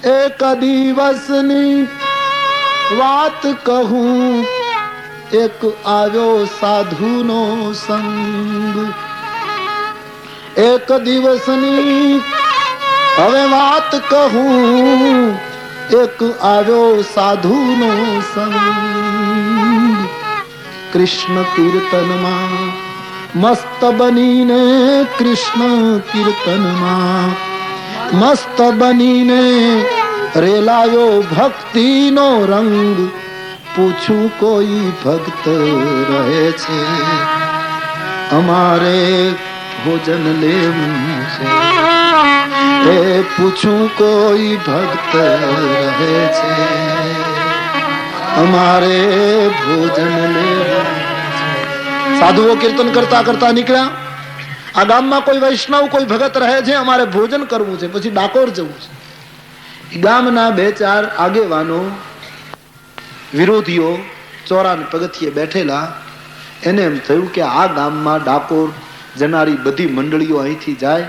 એક દિવસની વાત કહું, એક આવ્યો સાધુનો સંગ. એક દિવસની હવે વાત કહું, એક આવ્યો સાધુનો સંગ. કૃષ્ણ કીર્તનમાં મસ્ત બનીને, કૃષ્ણ કીર્તનમાં મસ્ત બનીને રેલાયો ભક્તિનો રંગ. પૂછું કોઈ ભક્ત રહે છે, અમારે ભોજન લેવું છે. એ પૂછું કોઈ ભક્ત રહે છે, અમારે ભોજન લેવું. સાધુઓ કીર્તન કરતા કરતા નીકળ્યા. આ ગામમાં કોઈ વૈષ્ણવ કોઈ ભગત રહે છે, અમારે ભોજન કરવું છે, પછી ડાકોર જવું છે. ગામના 2-4 આગેવાનો વિરોધીઓ ચોરાને પગથિયે બેઠેલા. એને એમ થયું કે આ ગામમાં ડાકોર જનારી બધી મંડળીઓ અહીંથી જાય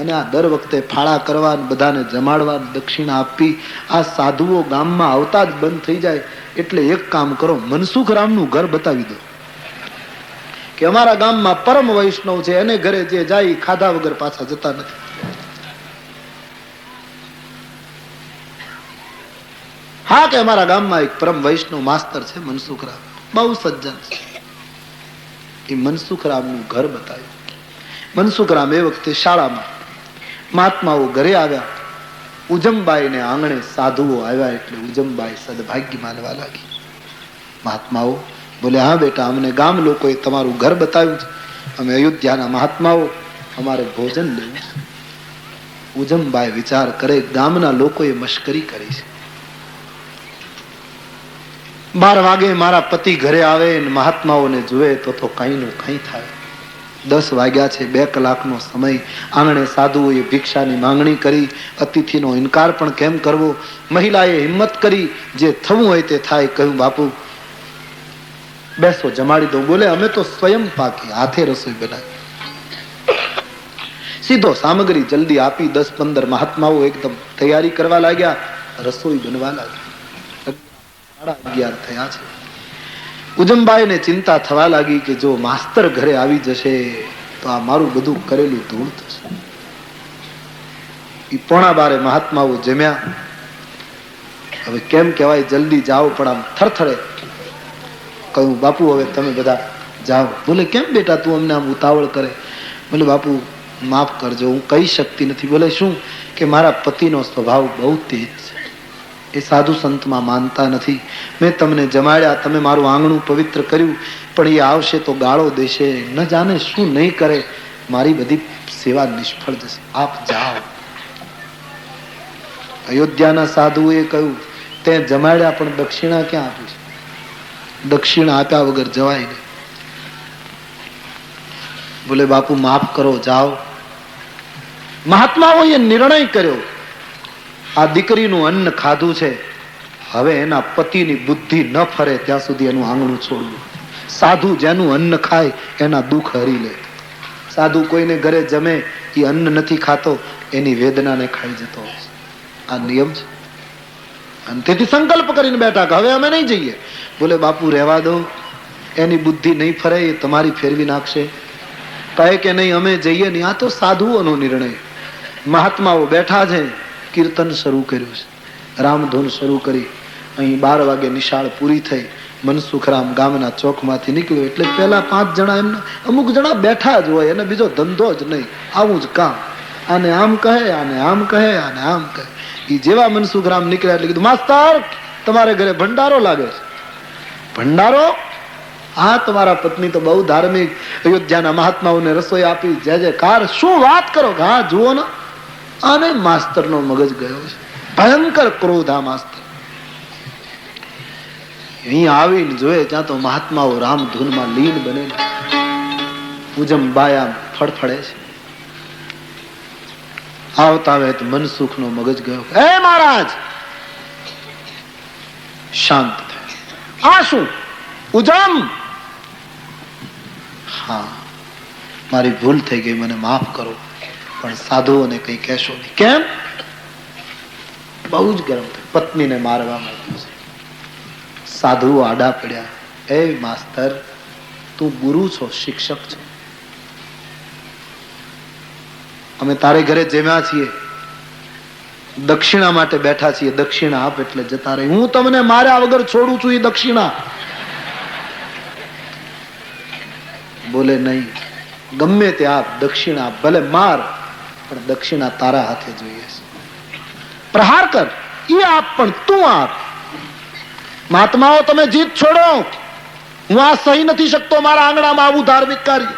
અને આ દર વખતે ફાળા કરવા, બધાને જમાડવા, દક્ષિણા આપી આ સાધુઓ ગામમાં આવતા જ બંધ થઈ જાય. એટલે એક કામ કરો, મનસુખરામનું ઘર બતાવી દો કે અમારા ગામમાં પરમ વૈષ્ણવ છે, એને ઘરે જે જાય ખાધા વગર પાછા જતા નથી. હા કે અમારા ગામમાં એક પરમ વૈષ્ણવ માસ્તર છે મનસુખરામ, બહુ સજ્જન છે. એ મનસુખરામનું ઘર બતાવ્યું. મનસુખરામ એ વખતે શાળામાં. મહાત્માઓ ઘરે આવ્યા. ઉજમબાઈને આંગણે સાધુઓ આવ્યા એટલે ઉજમબાઈ સદભાગ્ય માનવા લાગી. મહાત્માઓ બોલે, હા બેટા, અમને ગામ લોકોએ તમારું ઘર બતાવ્યું છે, અમે અયોધ્યાના મહાત્માઓ, અમારે ભોજન લેવું છે. ઉજમબાઈ વિચાર કરે, ગામના લોકોએ મશ્કરી કરી છે. 12 વાગે મારા પતિ ઘરે આવે ને મહાત્માઓને જુએ તો કઈ નું કઈ થાય. 10 વાગ્યા છે, 2 કલાકનો સમય. આંગણે સાધુઓએ ભિક્ષાની માંગણી કરી. અતિથિનો ઇનકાર પણ કેમ કરવો? મહિલાએ હિંમત કરી, જે થવું હોય તે થાય. કહ્યું, બાપુ બેસો, જમાડી દો. બોલે, અમે તો સ્વયં પાકી, હાથે રસોઈ બનાવી. સીધો સામગ્રી જલ્દી આપી. 10-15 મહાત્માઓ એકદમ તૈયારી કરવા લાગ્યા. રસોઈ બનવા લાગી. 11 થયા છે. ઉજમબાઈને ચિંતા થવા લાગી કે જો માસ્તર ઘરે આવી જશે તો આ મારું બધું કરેલું ધૂળ થશે. 11:15 મહાત્માઓ જમ્યા. હવે કેમ કહેવાય, જલ્દી જાઓ, પણ આમ થરથરે. કહ્યું, બાપુ હવે તમે બધા જાઓ. બોલે, કેમ બેટા તું અમને આમ ઉતાવળ કરે? બોલે, બાપુ માફ કરજો, હું કહી શકતી નથી. બોલે, શું? કે મારા પતિનો સ્વભાવ બહુ તેજ છે, એ સાધુ સંતમાં માનતા નથી. મેં તમને જમાડ્યા, તમે મારું આંગણું પવિત્ર કર્યું, પણ એ આવશે તો ગાળો દેશે, ન જાણે શું નહીં કરે. મારી બધી સેવા નિષ્ફળ જશે, આપ જાઓ. અયોધ્યાના સાધુએ કહ્યું, તે જમાડ્યા પણ દક્ષિણા ક્યાં આપી છે? દક્ષિણા આપ્યા વગર જવાય નહીં. બોલે, બાપુ માફ કરો, જાઓ. મહાત્માઓએ નિર્ણય કર્યો, આ દીકરીનું અન્ન ખાધું છે, હવે એના પતિની બુદ્ધિ ન ફરે ત્યાં સુધી એનું આંગણું છોડવું. સાધુ જેનું અન્ન ખાય એના દુઃખ હરી લે. સાધુ કોઈને ઘરે જમે, એ અન્ન નથી ખાતો, એની વેદનાને ખાઈ જતો હોય છે. આ નિયમ છે. અને તેથી સંકલ્પ કરીને બેઠા કે હવે અમે નહીં જઈએ. બોલે, બાપુ રહેવા દો, એની બુદ્ધિ નહીં ફરે, એ તમારી ફેરવી નાખશે. કહે કે નહીં, અમે જઈએ નહીં. આ તો સાધુઓનો નિર્ણય. મહાત્માઓ બેઠા છે. કીર્તન શરૂ કર્યું છે, રામધૂન શરૂ કરી. અહીં 12 વાગે નિશાળ પૂરી થઈ. મનસુખરામ ગામના ચોકમાંથી નીકળ્યો એટલે પેલા 5 જણા એમના, અમુક જણા બેઠા જ હોય, એને બીજો ધંધો જ નહીં, આવું જ કામ. આને આમ કહે, આને આમ કહે, આને આમ કહે. એ જેવા મનસુખરામ નીકળ્યા એટલે કીધું, માસ્તર તમારે ઘરે ભંડારો લાગે છે. ભંડારો? હા, તમારા પત્ની તો બહુ ધાર્મિક, અયોધ્યાના મહાત્માઓને રસોઈ આપી, જય જયકાર. શું વાત કરો? હા, જુઓ ને. આને માસ્તરનો મગજ ગયો છે, ભયંકર ક્રોધ આ માસ્તર. અહીં આવીને જોયે ત્યાં તો મહાત્માઓ રામધૂનમાં લીન બને. ઉજમબાઈ આમ ફડફડે છે. આવતા આવે તો મનસુખનો મગજ ગયો. હે મહારાજ, શાંત થાય. આ શું? ઉજમ? હા, મારી ભૂલ થઈ ગઈ, મને માફ કરો, પણ સાધુઓને કઈ કહેશો નહીં. કેમ? બહુ જ ગરમ થયું, પત્નીને મારવા માંગ્યું છે. સાધુઓ આડા પડ્યા, એ માસ્તર, તું ગુરુ છો, શિક્ષક છો, અમે તારે ઘરે જમ્યા છીએ, દક્ષિણા માટે બેઠા છીએ, દક્ષિણા આપ એટલે જતા રહે. હું તમને માર્યા વગર છોડું છું એ દક્ષિણા? બોલે નહીં, ગમે તે આપ, દક્ષિણા ભલે માર, પણ દક્ષિણા તારા હાથે જોઈએ છે. પ્રહાર કર, એ આપ, પણ તું આપ. મહાત્માઓ, તમે જીત છોડો, હું આ સહી નથી શકતો, મારા આંગણામાં આવું ધાર્મિક કાર્ય,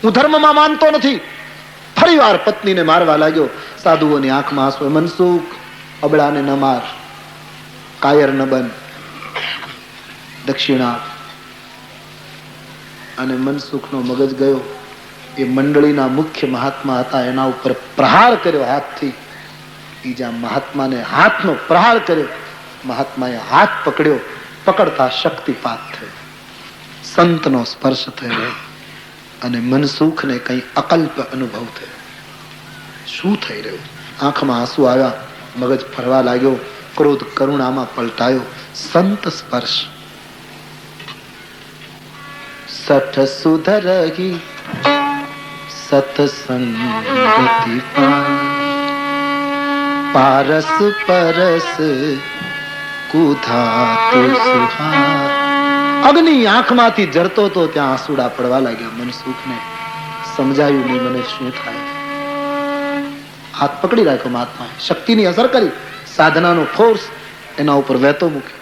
હું ધર્મમાં માનતો નથી. ફરી વાર પત્નીને મારવા લાગ્યો. સાધુઓની આંખમાં આંસુ. મનસુખ, અબળાને ન માર, કાયર ન બન, દક્ષિણા. અને મનસુખનો મગજ ગયો. એ મંડળીના મુખ્ય મહાત્મા હતા, એના ઉપર પ્રહાર કર્યો હાથથી. બીજા મહાત્માને હાથનો પ્રહાર કર્યો. મહાત્માએ હાથ પકડ્યો, પકડતા શક્તિપાત થયો, સંતનો સ્પર્શ થયો અને મનસુખને કઈ અકલ્પ અનુભવ થયો. શું થઈ રહ્યું? આંખમાં આંસુ આવ્યા, મગજ ફરવા લાગ્યો, ક્રોધ કરુણામાં પલટાયો. સંત સ્પર્શ. સઠ સુધરહી સતસંગતિ પારસ પરસ કુધાતુ સુહાર. અગ્નિ આંખમાંથી જરતો તો ત્યાં આંસુડા પડવા લાગ્યા. મનસુખને સમજાયું નહીં મને શું થાય. હાથ પકડી રાખ્યો મહાત્માએ, શક્તિની અસર કરી, સાધનાનો ફોર્સ એના ઉપર વહેતો મૂક્યો.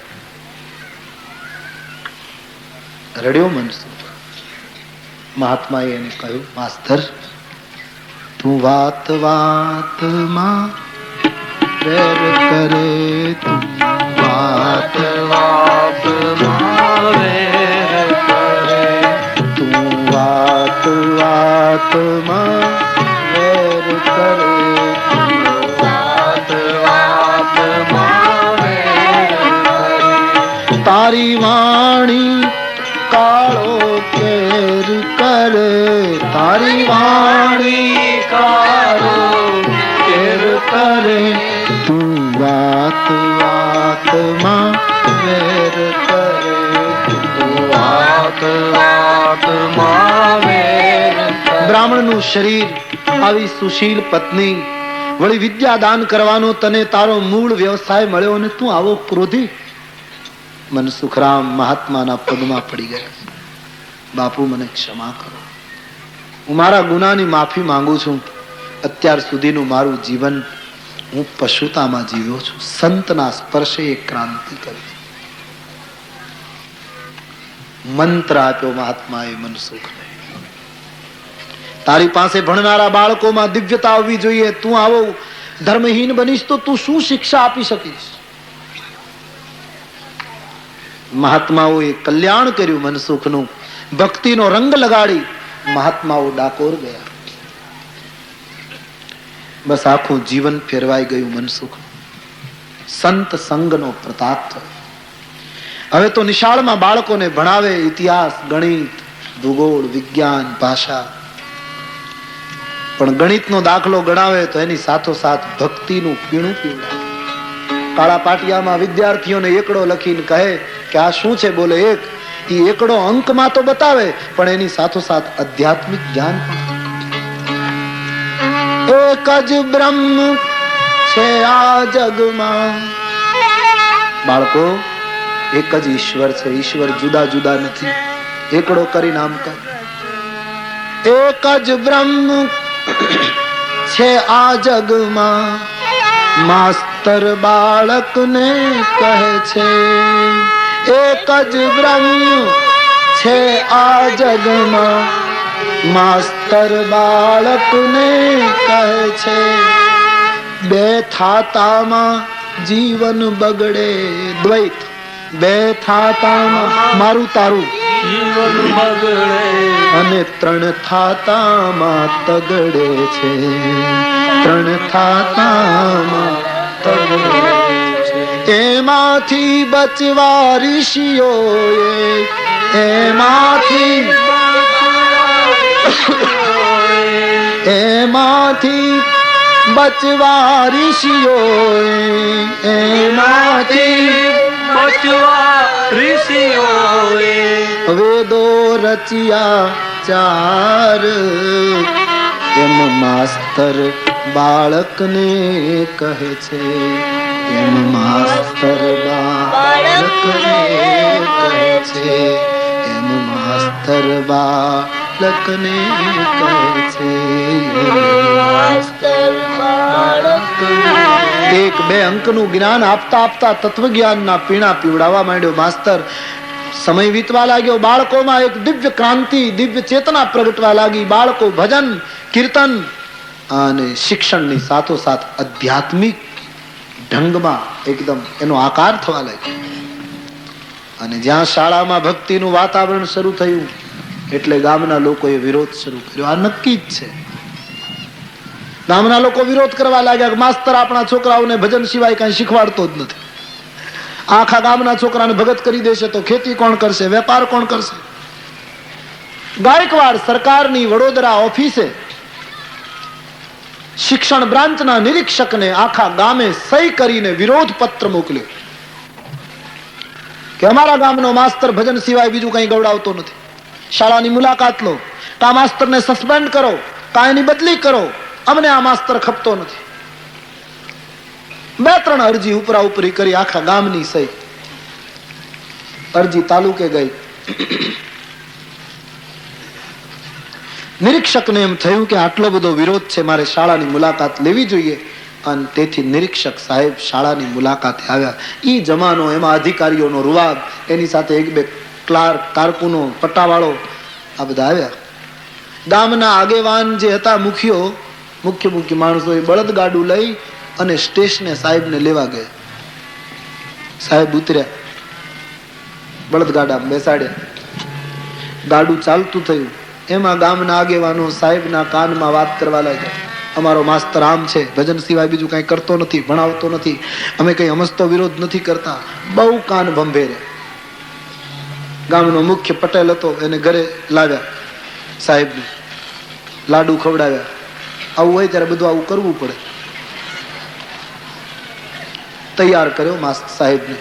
રડ્યો મનસુખ. મહાત્માએ એને કહ્યું, માસ્તર, તું વાત વાતમાં વેર કરે, તું વાત વાતમાં વેર કરે, તું વાત વાતમાં વેર કરે, વાત વાતમાં વેર કરે. તારી વાણી કાળો કેર કરે, તારી વાણી કાળો કેર કરે, તું વાત વાતમાં વેર કરે, તું વાત વાતમાં વેર કરે. બ્રાહ્મણનું શરીર, આવી સુશીલ પત્ની, વળી વિદ્યા દાન કરવાનો તને તારો મૂળ વ્યવસાય મળ્યો અને તું આવો ક્રોધી. મનસુખરામ મહાત્માના પગમાં પડી ગયા. બાપુ, મને ક્ષમા કરો, હું મારા ગુનાની માફી માંગુ છું. અત્યાર સુધીનું મારું જીવન હું પશુતામાં જીવ્યો છું. સંતના સ્પર્શે એક ક્રાંતિ કરી. મંત્ર આપ્યો મહાત્માએ મનસુખને. તારી પાસે ભણનારા બાળકોમાં દિવ્યતા આવવી જોઈએ. તું આવો ધર્મહીન બનીશ તો તું શું શિક્ષા આપી શકીશ? મહાત્માઓએ કલ્યાણ કર્યું મનસુખનું. ભક્તિનો રંગ લગાડી મહાત્માઓ ડાકોર ગયા. બસ આખું જીવન ફેરવાઈ ગયું મનસુખ. સંત સંગનો પ્રતાપ થયો. હવે તો નિશાળમાં બાળકોને ભણાવે ઇતિહાસ, ગણિત, ભૂગોળ, વિજ્ઞાન, ભાષા. પણ ગણિતનો દાખલો ગણાવે તો એની સાથોસાથ ભક્તિનું પીણું પીવડાવે. કાળા પાટિયામાં વિદ્યાર્થીઓને એકડો લખીને કહે કે આ શું છે? બોલે એક. એ એકડો અંકમાં તો બતાવે, પણ એની સાથોસાથ આધ્યાત્મિક જ્ઞાન પણ. એક જ બ્રહ્મ છે આ જગમાં. બાળકો, એક જ ઈશ્વર છે. ઈશ્વર જુદા જુદા નથી. એકડો કરી નામ કર. એક જ બ્રહ્મ છે આ જગમાં. માસ્તર બાળકને કહે છે, એક જ બ્રહ્મ છે આ જગમાં. માસ્તર બાળકને કહે છે, બે થાતામાં જીવન બગડે. દ્વૈત. બે થાતામાં મારું તારું જીવન બગડે, અને ત્રણ થાતામાં તગડે છે. ત્રણ થાતામાં તગડે છે. એમાંથી બચવા ઋષિઓએ, એમાંથી બચવા ઋષિઓએ, માંથી બચવા ઋષિઓએ વેદો રચ્યા ચાર, એમ માસ્તર બાળકને કહે છે, એમ માસ્તર બાળકને કહે છે, એમ માસ્તર બાળકને કહે છે, એક બે અંકનું જ્ઞાન આપતા આપતા તત્વજ્ઞાનના પીણા પીવડાવવા માંડ્યો માસ્તર. સમય વીતવા લાગ્યો, બાળકોમાં એક દિવ્ય ક્રાંતિ, દિવ્ય ચેતના પ્રગટવા લાગી. બાળકો ભજન કીર્તન અને શિક્ષણની સાથોસાથ આધ્યાત્મિક ઢંગમાં એકદમ એનો આકાર થવા લાગ્યો. અને જ્યાં શાળામાં ભક્તિનું વાતાવરણ શરૂ થયું એટલે ગામના લોકોએ વિરોધ શરૂ કર્યો. આ નક્કી જ છે. ગામના લોકો વિરોધ કરવા લાગ્યા કે માસ્તર આપણા છોકરાઓને ભજન સિવાય કઈ શીખવાડતો જ નથી. આખા ગામના છોકરાને ભગત કરી દેશે તો ખેતી કોણ કરશે, વેપાર કોણ કરશે? ગાયકવાડ સરકારની વડોદરા ઓફિસે શિક્ષણ બ્રાન્ચના નિરીક્ષકને આખા ગામે સહી કરીને વિરોધ પત્ર મોકલ્યો કે અમારા ગામનો માસ્તર ભજન સિવાય બીજું કઈ ગવડાવતો નથી. શાળાની મુલાકાત લો, કા માસ્તરને સસ્પેન્ડ કરો, કા એની બદલી કરો, અમને આ માસ્તર ખપતો નથી. બે ત્રણ અરજી ઉપરા ઉપરી કરી આખા ગામની સહી. અરજી તાલુકે ગઈ. નિરીક્ષકને એમ થયું કે આટલો બધો વિરોધ છે, મારે શાળાની મુલાકાત લેવી જોઈએ. અને તેથી નિરીક્ષક સાહેબ શાળાની મુલાકાતે આવ્યા. ઈ જમાનો, એમાં અધિકારીઓનો રૂવાબ, એની સાથે એક બે ક્લાર્ક, કારકુનો, પટ્ટાવાળો, આ બધા આવ્યા. ગામના આગેવાન જે હતા, મુખ્ય માણસો, એ બળદગાડું લઈ અને સ્ટેશને સાહેબને લેવા ગયા. સાહેબ ઉતર્યા, બળદગાડા બેસાડ્યા, ગાડું ચાલતું થયું. એમાં ગામના આગેવાનો સાહેબના કાનમાં વાત કરવા લાગ્યા. અમારો માસ્તર આમ છે, ભજન સિવાય બીજું કઈ કરતો નથી, ભણાવતો નથી, અમે કઈ સમજતો વિરોધ નથી કરતા. બહુ કાન ભંભેર્યા. ગામનો મુખ્ય પટેલ હતો, એને ઘરે લાવ્યા સાહેબને, લાડુ ખવડાવ્યા. આવું હોય ત્યારે બધું આવું કરવું પડે. તૈયાર કર્યો માસ્તર સાહેબને.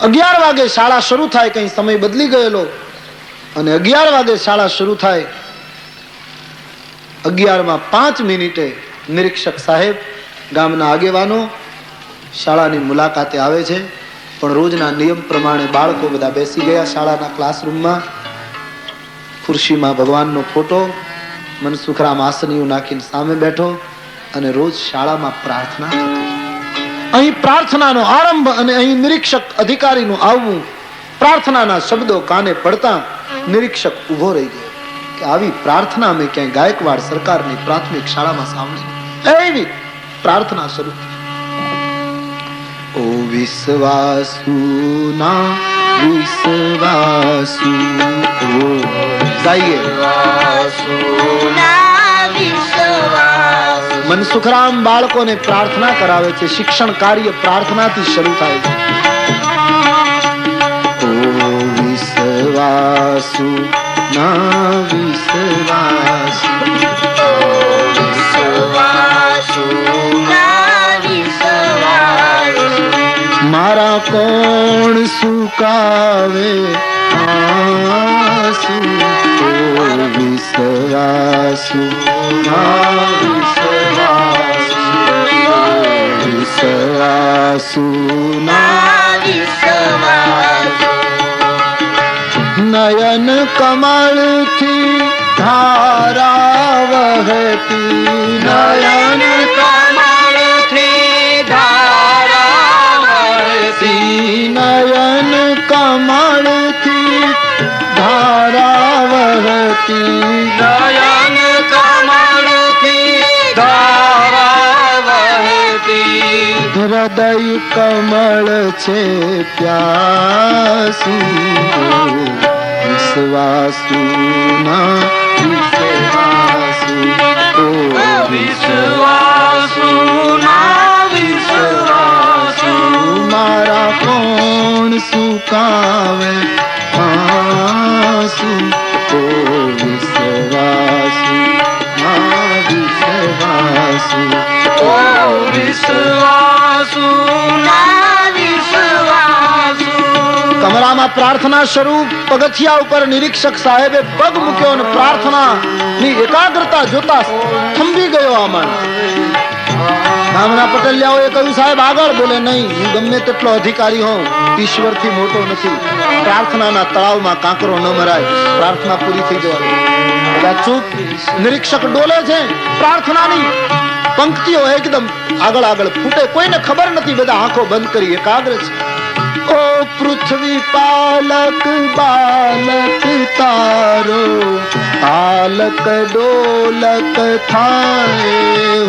11 વાગે શાળા શરૂ થાય, કઈ સમય બદલી ગયેલો, અને 11 વાગે શાળા શરૂ થાય. 11:05 નિરીક્ષક સાહેબ, ગામના આગેવાનો શાળાની મુલાકાતે આવે છે. પણ રોજના નિયમ પ્રમાણે બાળકો બધા બેસી ગયા શાળાના ક્લાસરૂમમાં. ખુરશીમાં ભગવાનનો ફોટો, મનસુખરામ આસનીઓ નાખીને સામે બેઠો, અને રોજ શાળામાં પ્રાર્થના થતી. અહીં પ્રાર્થનાનો આરંભ અને અહીં નિરીક્ષક અધિકારીનું આવવું, પ્રાર્થનાના શબ્દો કાને પડતા નિરીક્ષક ઉભો રહી ગયો કે આવી પ્રાર્થના મેં ક્યાંય ગાયકવાડ સરકારની પ્રાથમિક શાળામાં સાંભળી. એવી પ્રાર્થના શરૂ. ઓ વિશ્વાસુ ના વિશ્વાસુ, ઓ ગાઈએ મનસુખરામ બાળકોને પ્રાર્થના કરાવે છે. શિક્ષણ કાર્ય પ્રાર્થનાથી શરૂ થાય છે. ઓ વિશ્વાસુ ના વિશ્વાસુ, મારા કોણ સુકાવે આંસુ. ઓ વિશ્વાસુ ના વિશ્વાસુ, વિશ્વાસુ ના વિશ્વાસુ. નયન કમળ થી ધારા વહેતી, નયન કમળ થી ધારા વહેતી, નયન કમળ થી ધારા વહેતી, નયન કમળ થી ધારા વહેતી. હૃદય કમળ છે પ્યાસુ, વિશ્વાસુ ના વિશ્વાસુ, ઓ વિશ્વાસુ ના વિશ્વાસુ. મારા કોણ સુકાવે આંસુ, ઓ વિશ્વાસુ ના વિશ્વાસુ, ઓ વિશ્વાસુ ના વિશ્વાસુ. પ્રાર્થના શરૂ પગથિયા ઉપર નિરીક્ષક સાહેબે પગ મૂક્યો અને પ્રાર્થના ની એકાગ્રતા જોતા થંભી ગયો આ માણસ. ગામના પટેલિયાઓએ કહ્યું, સાહેબ આગળ. બોલે, નહીં, હું ગમે તેટલો અધિકારી હોઉં, ઈશ્વરથી મોટો નથી. પ્રાર્થનાના તળાવમાં કાંકરો ન મરાય, પ્રાર્થના પૂરી થઈ જવાની. બધા ચૂપ. નિરીક્ષક ડોલે છે. પ્રાર્થનાની પંક્તિઓ એકદમ આગળ આગળ ફૂટે, કોઈને ખબર નથી. બધા આંખો બંધ કરી એકાગ્ર છે. ઓ પૃથ્વી પાલક બાલક તારો, પાલક ડોલક થાય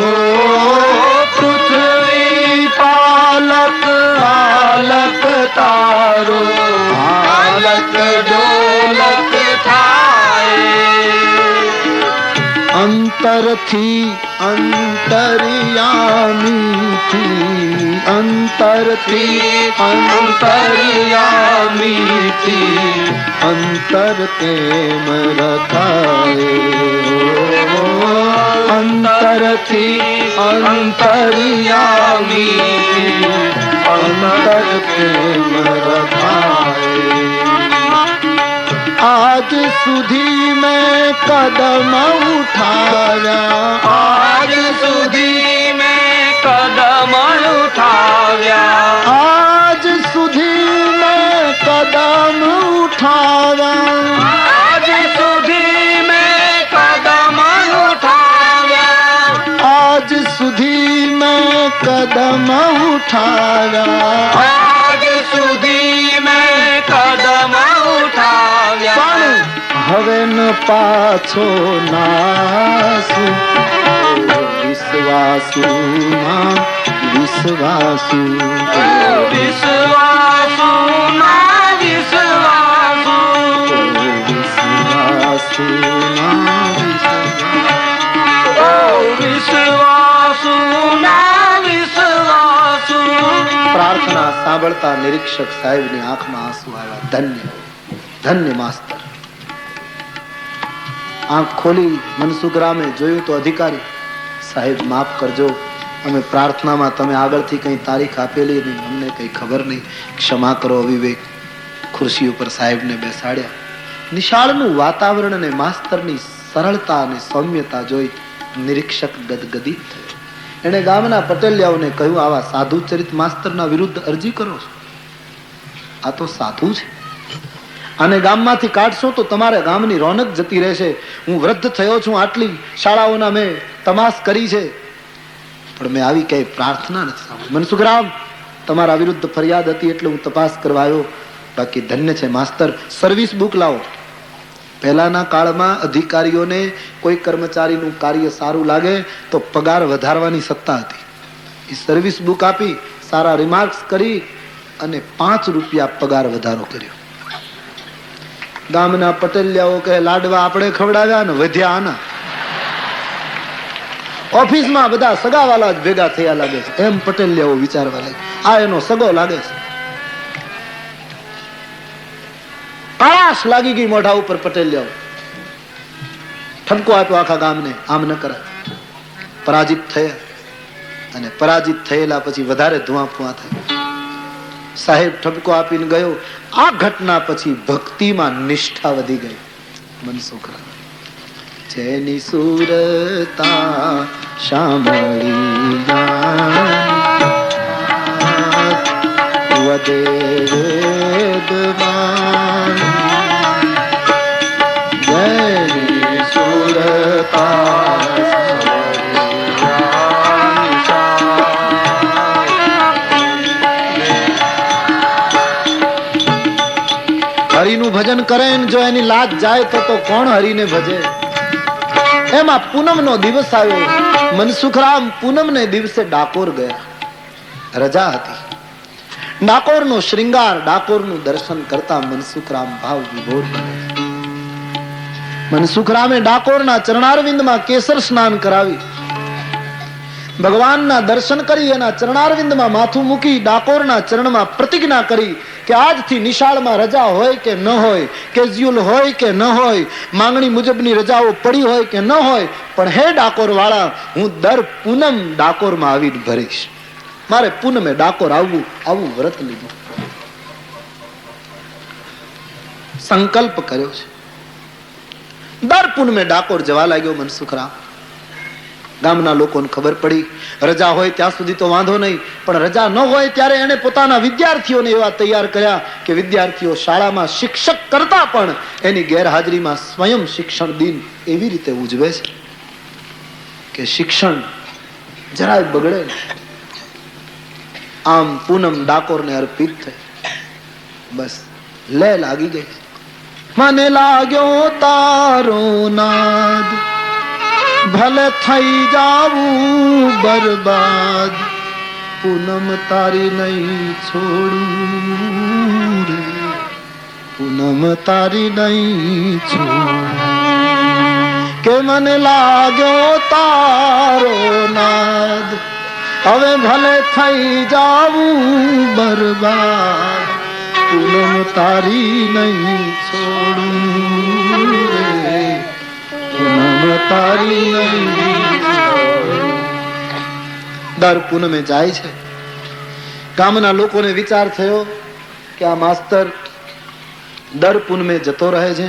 હો. પૃથ્વી પાલક બાલક તારો, પાલક ડોલક થાય. અંતરથી અંતર્યામીથી, અંતરથી અંતર્યામીથી, અંતર કેમ રખાય. અંતરથી અંતર્યામીથી, અંતર કેમ રખાય. આજ સુધી મેં કદમ ઉઠાવ્યા, આજ સુધી મેં કદમ ઉઠાવ્યા, આજ સુધી મેં કદમ ઉઠાવ્યા, આજ સુધી મેં કદમ ઉઠાવ્યા, આજ સુધી મેં કદમ ઉઠાવ્યા, આજ સુધી મેં કદમ ઉઠાવ્યા. પણ હવે ન પાછો નાસુ. વિશ્વાસુમાં વિશ્વાસુ, વિશ્વાસુ ના વિશ્વાસુ, વિશ્વાસુમાં વિશ્વાસુ ના વિશ્વાસુ. પ્રાર્થના સાંભળતા નિરીક્ષક સાહેબની આંખમાં આંસુ આવ્યા. ધન્ય ધન્ય માસ્તર. આંખ ખોલી મનસુખરામે જોયું તો અધિકારી સાહેબ, માફ કરજો, અમે પ્રાર્થનામાં તમે આગળથી કઈ તારીખ આપેલી નહીં, અમને કઈ ખબર નહીં, ક્ષમા કરો. અવિવેક. ખુરશી ઉપર સાહેબને બેસાડ્યા. નિશાળનું વાતાવરણ અને માસ્તરની સરળતા અને સૌમ્યતા જોઈ નિરીક્ષક ગદગદિત થયો. એણે ગામના પટેલિયાઓને કહ્યું, આવા સાધુ ચરિત માસ્તરના વિરુદ્ધ અરજી કરો છો. આ તો સાધુ છે, આને ગામમાંથી કાઢશો તો તમારા ગામની રોનક જતી રહેશે. હું વૃદ્ધ થયો છું, આટલી શાળાઓના મેં તમાશ કરી છે, પણ મેં આવી કઈ પ્રાર્થના નથી સાંભળી. મનસુખરામ, તમારા વિરુદ્ધ ફરિયાદ હતી એટલે હું તપાસ કરવા આવ્યો. બાકી ધન્ય છે માસ્તર. સર્વિસ બુક લાવો. પહેલાના કાળમાં અધિકારીઓને કોઈ કર્મચારીનું કાર્ય સારું લાગે તો પગાર વધારવાની સત્તા હતી. એ સર્વિસ બુક આપી, સારા રિમાર્ક્સ કરી અને 5 રૂપિયા પગાર વધારો કર્યો. ગામના પટેલિયાઓ કહે, લાડવા આપણે ખવડાવ્યા ને વધ્યા આના. ઓફિસમાં બધા સગાવાલા જ ભેગા થયા લાગે છે, એમ પટેલિયાઓ વિચારવા લાગે. આ એનો સગો લાગે છે. કળાશ લાગી ગઈ મોઢા ઉપર પટેલિયાઓ. ઠપકો આપ્યો આખા ગામને, આમ ન કરાય. પરાજિત થયા અને પરાજિત થયેલા પછી વધારે ધુઆ થાય. સાહેબ ઠપકો આપીને ગયો. આ ઘટના પછી ભક્તિમાં નિષ્ઠા વધી ગઈ. મનસુખરામ જેની સુરતા સાંભળી વધે વેદમાં, જેની સુરતા હરિનું ભજન કરે ને જો એની લાજ જાય તો કોણ હરિને ભજે. એમાં પૂનમ નો દિવસ આવ્યો. મનસુખરામ પૂનમ ને દિવસે ડાકોર ગયા. રજા હતી. ડાકોર નો શ્રૃંગાર, ડાકોર નું દર્શન કરતા મનસુખરામ ભાવ વિભોર બને. મનસુખરામે ડાકોરના ચરણારવિંદમાં કેસર સ્નાન કરાવી, ભગવાનના દર્શન કરી એના ચરણારવિંદમાં માથું મૂકી ડાકોરના ચરણમાં પ્રતિજ્ઞા કરી કે આજથી નિશાળમાં રજા હોય કે ન હોય, કેઝ્યુઅલ હોય કે ન હોય, માંગણી મુજબની રજાઓ પડી હોય કે ન હોય, પણ હે ડાકોર વાળા, હું દર પૂનમ ડાકોરમાં આવીને ભરીશ. મારે પૂનમે ડાકોર આવવું, આવું વ્રત લીધું. સંકલ્પ કર્યો છે. દર પૂનમે ડાકોર જવા લાગ્યો મનસુખરામ. ગામના લોકોને ખબર પડી. રજા હોય ત્યાં સુધી તો વાંધો નહીં, પણ રજા ન હોય ત્યારે એને પોતાના વિદ્યાર્થીઓને એવા તૈયાર કર્યા કે વિદ્યાર્થીઓ શાળામાં શિક્ષક કરતા પણ એની ગેરહાજરીમાં સ્વયં શિક્ષણ દિન એવી રીતે ઉજવે છે કે શિક્ષણ જરાય બગડે. આમ પૂનમ ડાકોરને અર્પિત થઈ. બસ લે લાગી ગઈ. મને લાગ્યો તારો નાદ, ભલે થઈ જાવું બરબાદ, પૂનમ તારી નહીં છોડું રે, પૂનમ તારી નહીં છોડું. કે મને લાગ્યો તારો નાદ, હવે ભલે થઈ જાવું બરબાદ, પૂનમ તારી નહીં છોડું રે, પૂનમ તારી નહીં છોડું. દર પૂનમે જાય છે. ગામના લોકોને વિચાર થયો કે આ માસ્તર દર પૂનમે જતો રહે છે.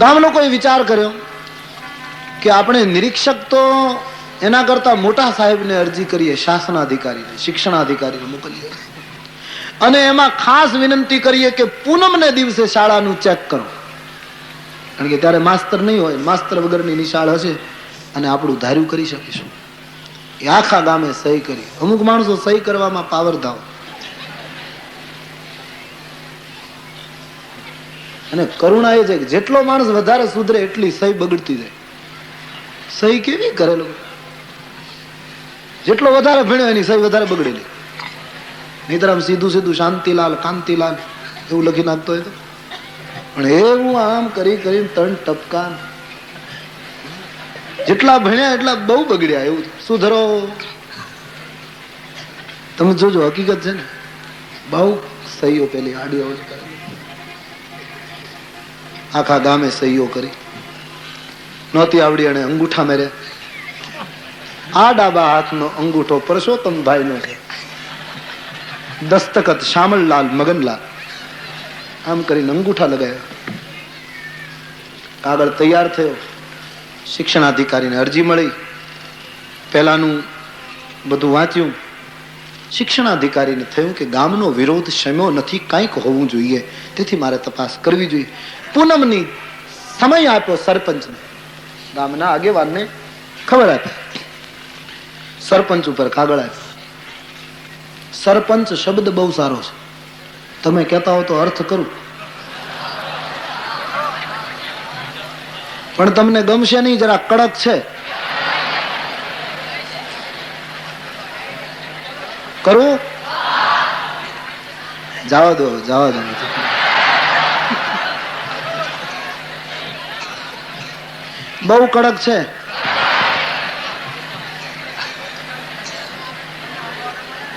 ગામ લોકોએ વિચાર કર્યો કે આપણે નિરીક્ષક તો એના કરતા મોટા સાહેબને અરજી કરીએ, શાસનાધિકારીને, શિક્ષણાધિકારીને મોકલીએ અને એમાં ખાસ વિનંતી કરીએ કે પૂનમને દિવસે શાળાનું ચેક કરો. કારણ કે ત્યારે માસ્તર નહીં હોય, માસ્તર વગરની નિશાળ હશે અને આપણું ધાર્યું કરી શકીશું. એ આખા ગામે સહી કરી. અમુક માણસો સહી કરવામાં પાવરધાવ, અને કરુણા એ છે કે જેટલો માણસ વધારે સુધરે એટલી સહી બગડતી જાય. સહી કેવી કરેલું, જેટલો વધારે ભણ્યો એની સહી વધારે બગડેલી. નહીતર આમ સીધું સીધું શાંતિલાલ કાંતિલાલ એવું લખી નાખતો હોય તો, પણ એવું આમ કરી કરીને ત્રણ ટપકા. જેટલા ભણ્યા એટલા બહુ બગડ્યા. એવું સુધરો. તમે જોજો, હકીકત છે ને, બહુ સહીઓ પેલી આડી અવળી કરે. આખા ગામે સહીઓ કરી. નહોતી આવડી અને અંગૂઠા મેર્યા. આ ડાબા હાથનો અંગૂઠો પરસોત્તમભાઈ નો છે, દસ્તખત શામળલાલ મગનલાલ. આમ કરીને અંગૂઠા લગાવ્યા. કાગળ તૈયાર થયો. શિક્ષણાધિકારીને અરજી મળી. પહેલાનું બધું વાંચ્યું. શિક્ષણાધિકારીને થયું કે ગામનો વિરોધ શમ્યો નથી, કંઈક હોવું જોઈએ, તેથી મારે તપાસ કરવી જોઈએ. પૂનમની સમય આપ્યો સરપંચને, ગામના આગેવાનને ખબર આપી. સરપંચ ઉપર કાગળ આપ્યો. સરપંચ શબ્દ બહુ સારો છે, તમે કહેતા હો તો અર્થ કરું, પણ તમને ગમશે નહીં, જરા કડક છે. કરું? જવા દો, જવા દો. બહુ કડક છે.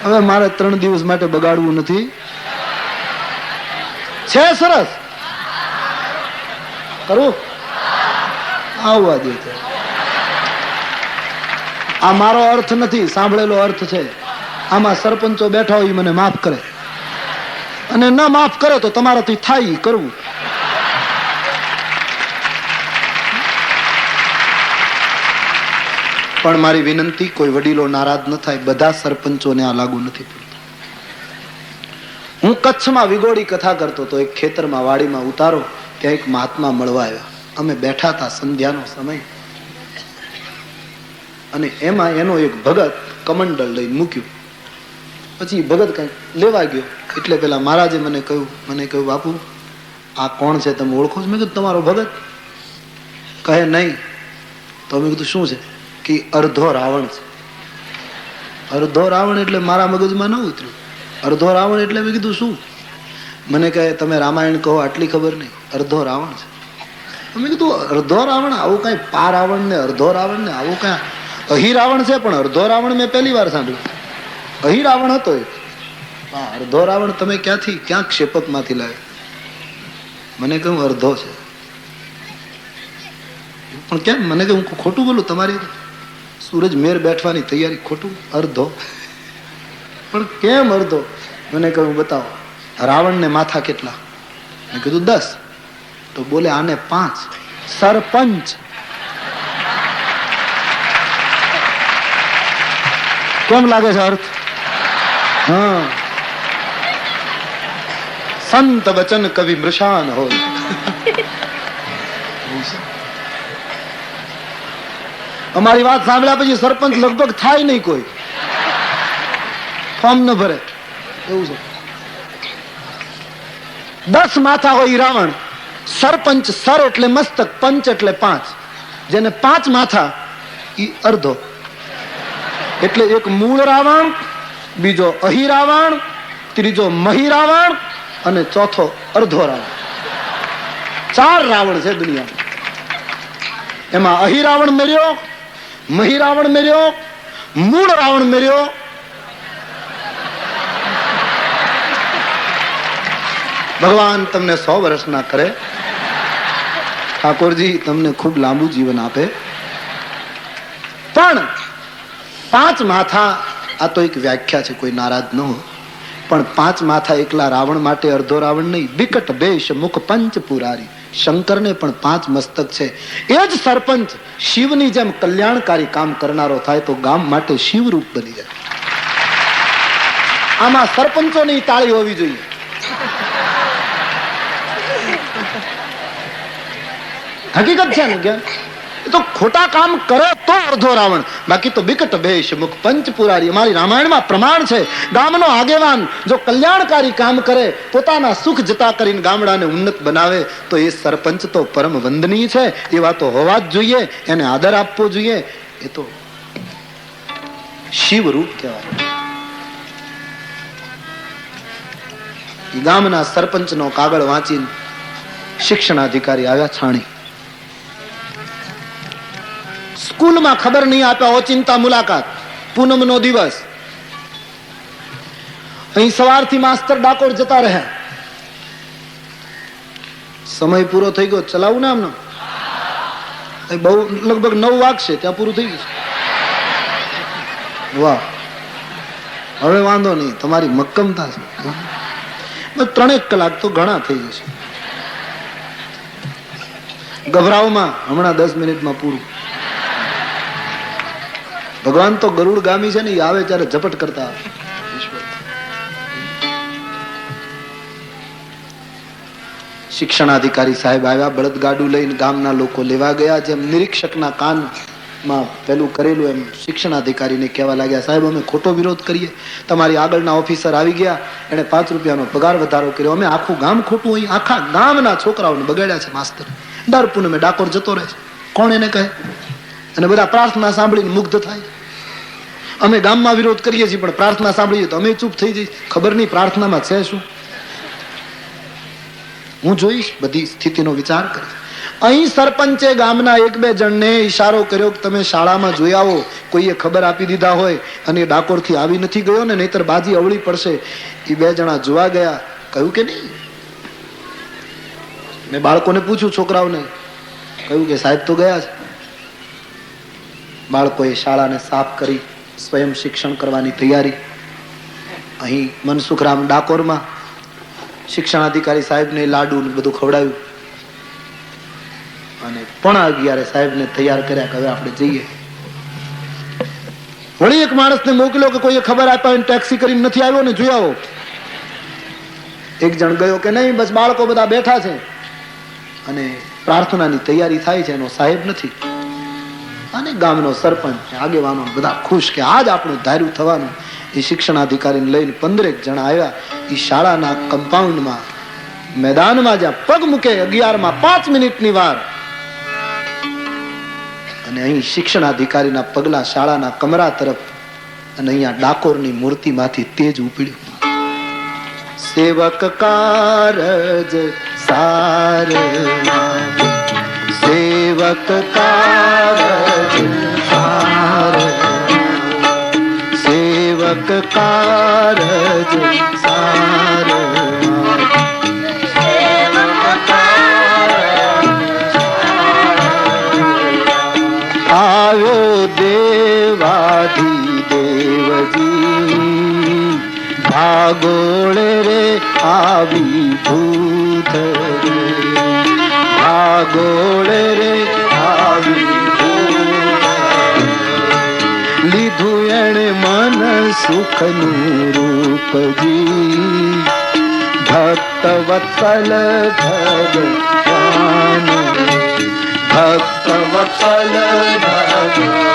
હવે મારે 3 દિવસ માટે બગાડવું નથી. છે સરસ. કરું? આવવા દે. આ મારો અર્થ નથી, સાંભળેલો અર્થ છે. આમાં સરપંચો બેઠા હોય મને માફ કરે, અને ન માફ કરે તો તમારાથી થાય કરવું. પણ મારી વિનંતી, કોઈ વડીલો નારાજ ન થાય. બધા સરપંચોને આ લાગુ નથી પડતું. હું કચ્છમાં વિગોડી કથા કરતો તો એક ખેતરમાં વાડીમાં ઉતારો, ત્યાં એક મહાત્મા મળવા આવ્યા. અમે બેઠા હતા, સંધ્યાનો સમય, અને એમાં એનો એક ભગત કમંડળ લઈને મૂક્યું. પછી ભગત કઈ લેવા ગયો એટલે પેલા મહારાજે મને કહ્યું બાપુ આ કોણ છે, તમે ઓળખો છો? મેં કીધું તમારો ભગત. કહે નહીં. તો મેં કીધું શું છે? કે અર્ધો રાવણ છે. અર્ધો રાવણ એટલે મારા મગજમાં ન ઉતર્યું. અર્ધો રાવણ એટલે મેં કીધું શું? મને કહે તમે રામાયણ કહો, આટલી ખબર નહીં, અર્ધો રાવણ છે. મેં કીધું અર્ધો રાવણ, આવું કઈ પા રાવણ ને અર્ધો રાવણ ને આવું કઈ અહી રાવણ છે, પણ અર્ધો રાવણ મેં પહેલી વાર સાંભળ્યું. અહી રાવણ હતો એ. અર્ધો રાવણ તમે ક્યાં ક્ષેપક માંથી લાવ્યો? મને કહ્યું અર્ધો છે. પણ કેમ? મને કે હું ખોટું બોલું? તમારી સૂરજ મેર બેઠવાની તૈયારી, ખોટું? અડધો. પણ કેમ અડધો? મને કહ્યું બતાવો. રાવણને માથા કેટલા? મેં કીધું 10. તો બોલે આને 5. સરપંચ. કેમ લાગે છે અર્થ? હા. સંત વચન કવિ મૃષાન હોય. અમારી વાત સાંભળ્યા પછી સરપંચ લગભગ થાય નહીં, કોઈ ફોર્મ ન ભરે એવું છે. 10 માથા હોય રાવણ. સરપંચ, સર એટલે મસ્તક, પંચ એટલે 5. જેને 5 માથા ઈ અર્ધો. એટલે એક મૂળ રાવણ, બીજો અહી રાવણ, ત્રીજો મહી રાવણ અને ચોથો અર્ધો રાવણ. 4 રાવણ છે દુનિયામાં. એમાં અહી રાવણ મર્યો, મહી રાવણ મર્યો, મૂળ રાવણ મર્યો, ભગવાન તમને 100 વર્ષના કરે. ઠાકોરજી તમને ખૂબ લાંબુ જીવન આપે. પણ 5 માથા, આ તો એક વ્યાખ્યા છે, કોઈ નારાજ ન હોય. પણ 5 માથા એકલા રાવણ માટે અર્ધો રાવણ નહીં. વિકટ બેશ મુખ પંચ પુરારી. શંકરને પણ 5 મસ્તક છે. એ જ સરપંચ શિવની જેમ કલ્યાણકારી કામ કરનારો થાય તો ગામ માટે શિવરૂપ બની જાય. આમાં સરપંચોની તાળી હોવી જોઈએ. હકીકત છે ને કે તો ખોટા કામ કરે તો અર્ધો રાવણ, બાકી તો વિકટ ભેષ મુખ પંચ પુરારી. અમારી રામાયણમાં પ્રમાણ છે. ગામનો આગેવાન જો કલ્યાણકારી કામ કરે, પોતાના સુખ જતા કરીને ગામડાને ઉન્નત બનાવે, તો એ સરપંચ તો પરમ વંદનીય છે. એવા તો હોવા જ જોઈએ, એને આદર આપવો જોઈએ. એ તો શિવ રૂપ કહેવાય. ગામના સરપંચનો કાગળ વાંચીને શિક્ષણાધિકારી આવ્યા છાણી. સ્કૂલમાં ખબર નહીં આપ્યા, ઓચિંતા મુલાકાત. પૂનમનો દિવસ. અહીં સવારથી માસ્તર ડાકોર જતા રહ્યા. સમય પૂરો થઈ ગયો, ચલાવું ને આમનો બહુ લગભગ 9 વાગશે ત્યાં પૂરું થઈ ગયું. વાહ, હવે વાંધો નહીં, તમારી મક્કમતા છે. 3 કલાક તો ઘણા થઈ જશે. ગભરાવમાં હમણાં 10 મિનિટમાં પૂરું. ભગવાન તો ગરુડ ગામી છે ને, એ આવે ત્યારે ઝપટ કરતા આવે. શિક્ષણાધિકારી સાહેબ આવ્યા, બળદગાડું લઈને ગામના લોકો લેવા ગયા. જેમ નિરીક્ષકના કાનમાં પેલું કરેલું એમ શિક્ષણાધિકારીને કહેવા લાગ્યા, સાહેબ અમે ખોટો વિરોધ કરીએ. તમારી આગળના ઓફિસર આવી ગયા, એને 5 રૂપિયાનો પગાર વધારો કર્યો. અમે આખું ગામ ખોટું, અહીં આખા ગામના છોકરાઓને બગાડ્યા છે માસ્તર. દર પૂનમે ડાકોર જતો રહે છે, કોણ એને કહે? અને બધા પ્રાર્થના સાંભળીને મુગ્ધ થાય. અમે ગામમાં વિરોધ કરીએ છીએ, પણ પ્રાર્થના સાંભળીએ તો અમે ચૂપ થઈ જઈએ. ખબર નહીં પ્રાર્થનામાં છે શું. હું જોઈશ, બધી સ્થિતિનો વિચાર કરીશ. અહીં સરપંચે ગામના 1-2 જણને ઈશારો કર્યો કે તમે શાળામાં જોઈ આવો. કોઈએ ખબર આપી દીધા હોય અને ડાકોરથી આવી નથી ગયો ને, નહીતર બાજી અવળી પડશે. એ 2 જણા જોવા ગયા. કહ્યું કે નહીં. મેં બાળકોને પૂછ્યું, છોકરાઓને. કહ્યું કે સાહેબ તો ગયા છે. બાળકોએ શાળાને સાફ કરી સ્વયં શિક્ષણ કરવાની તૈયારી. અહીં મનસુખરામ ડાકોરમાં શિક્ષણાધિકારી સાહેબને લાડુ બધું ખવડાવ્યું અને 11:30 સાહેબને તૈયાર કર્યા કે હવે આપણે જઈએ. વળી એક માણસને મોકલ્યો કે કોઈએ ખબર આપ્યા ટેક્સી કરીને નથી આવ્યો ને, જોઈ આવો. એક જણ ગયો કે નહીં, બસ બાળકો બધા બેઠા છે અને પ્રાર્થનાની તૈયારી થાય છે, એનો સાહેબ નથી. અને ગામનો સરપંચ, આગેવાનો બધા ખુશ કે આજ આપણું ધાર્યું થવાનું. એ શિક્ષણાધિકારીને લઈને 15 જણા આવ્યા. એ શાળાના કમ્પાઉન્ડમાં, મેદાનમાં જ્યાં પગ મૂકે 11માં 5 મિનિટની વાર. અને અહીં શિક્ષણાધિકારીના પગલા શાળાના કમરા તરફ, અને અહીંયા ડાકોરની મૂર્તિમાંથી તેજ ઉપડ્યું. સેવક કારજ સારવા, સેવક કારજ સારવા, સેવક કારજ સારવા, સેવક કારજ સારવા. આવી ભૂત રે ભાગોળે રે આવી લીધું એણે મન સુખનું રૂપજી ભક્ત વત્સલ ભગવાન ભક્ત વત્સલ ભગવાન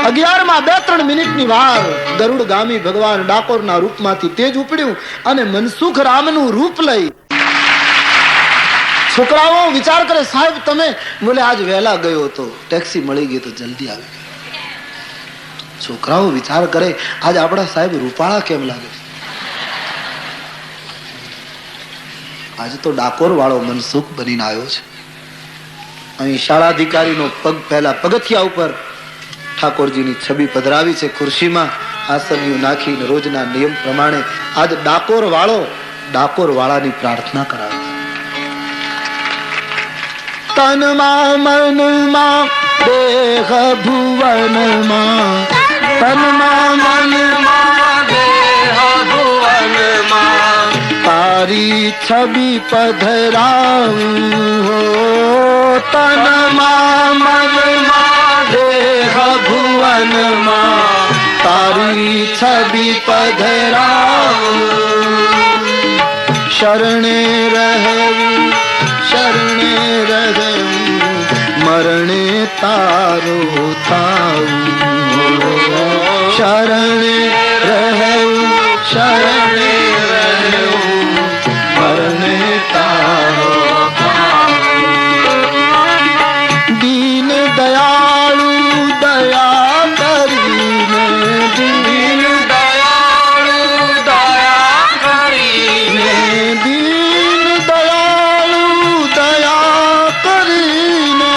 11માં 2-3 મિનિટની વાર ગરુડ ગામી ભગવાન ડાકોરના રૂપમાંથી તેજ ઉપડ્યું અને મનસુખ રામનું રૂપ લઈ છોકરાઓ વિચાર કરે સાહેબ તમે બોલે આજ વહેલા ગયો હતો ટેક્સી મળી ગઈ તો જલ્દી આવી ગયો છોકરાઓ વિચાર કરે આજ આપણા સાહેબ રૂપાળા કેમ લાગે આજે તો ડાકોર વાળો મનસુખ બનીને આવ્યો છે અહીં શાળાધિકારીનો પગ પહેલા પગથિયા ઉપર ઠાકોરજીની છબી પધરાવી છે ખુરશીમાં આસનિયું નાખીને રોજના નિયમ પ્રમાણે આજ ડાકોર વાળાની પ્રાર્થના કરાવે તનમાં મનમાં દેહ ભુવનમાં તનમાં મનમાં દેહ ભુવનમાં તારી છબી પધરાવું હો તનમાં મનમાં દેહ ભુવનમાં તારી છબી પધરાવું શરણે રહેવું મરણે તારો થાવું શરણે રહેવું મરણે તારો દીન દયાળુ દયા કરીને દીન દયાળુ દયા કરીને દીન દયાળુ દયા કરીને